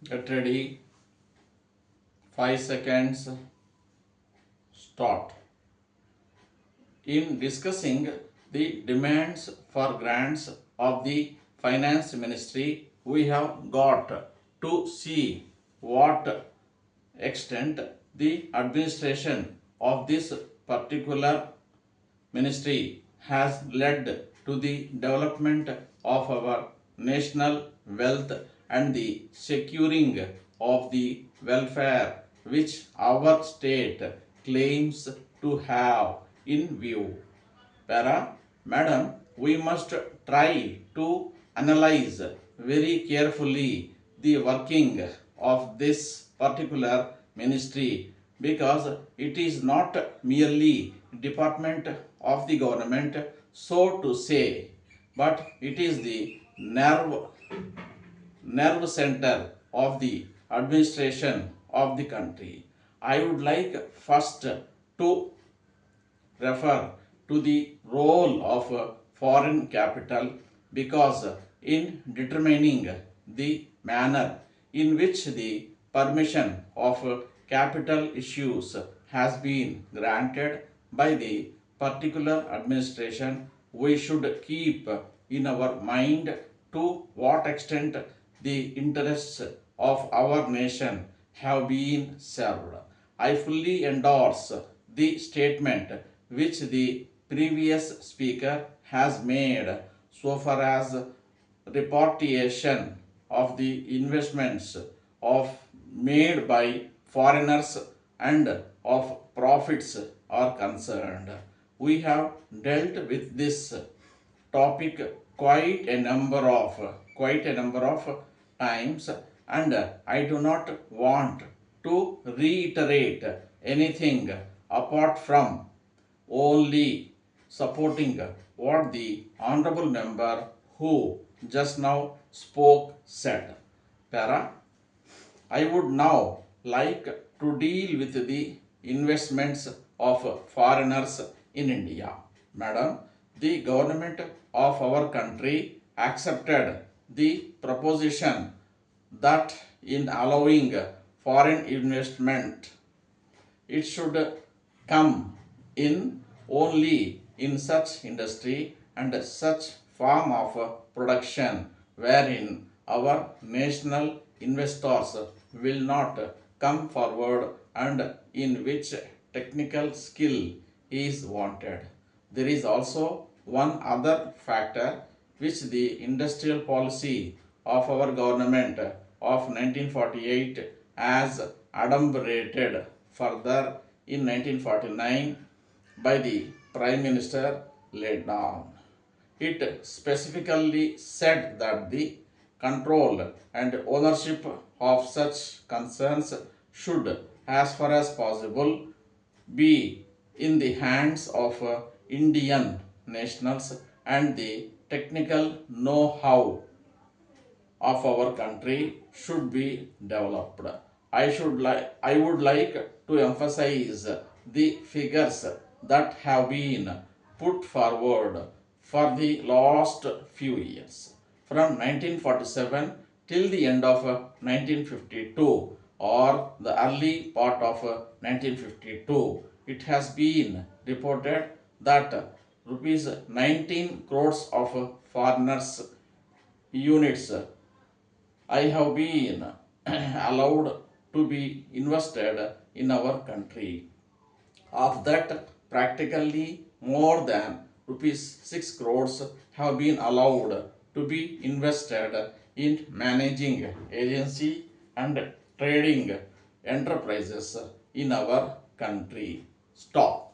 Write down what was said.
Get ready. 5 seconds. Start. In discussing the demands for grants of the Finance Ministry, we have got to see what extent the administration of this particular ministry has led to the development of our national wealth and the securing of the welfare which our state claims to have in view. Para, Madam, we must try to analyze very carefully the working of this particular ministry because it is not merely department of the government, so to say, but it is the nerve center of the administration of the country. I would like first to refer to the role of foreign capital because in determining the manner in which the permission of capital issues has been granted by the particular administration, we should keep in our mind to what extent the interests of our nation have been served. I fully endorse the statement which the previous speaker has made so far as repatriation of the investments of made by foreigners and of profits are concerned. We have dealt with this topic quite a number of times, and I do not want to reiterate anything apart from only supporting what the honorable member who just now spoke said. Para, I would now like to deal with the investments of foreigners in India. Madam, the government of our country accepted the proposition that in allowing foreign investment, it should come in only in such industry and such form of production wherein our national investors will not come forward and in which technical skill is wanted. There is also one other factor which the industrial policy of our government of 1948 as adumbrated further in 1949 by the Prime Minister laid down. It specifically said that the control and ownership of such concerns should, as far as possible, be in the hands of Indian nationals and the technical know-how of our country should be developed. I would like to emphasize the figures that have been put forward for the last few years. From 1947 till the end of 1952 or the early part of 1952, it has been reported that rupees 19 crores of foreigners units I have been allowed to be invested in our country. Of that, practically more than rupees 6 crores have been allowed to be invested in managing agency and trading enterprises in our country. Stop.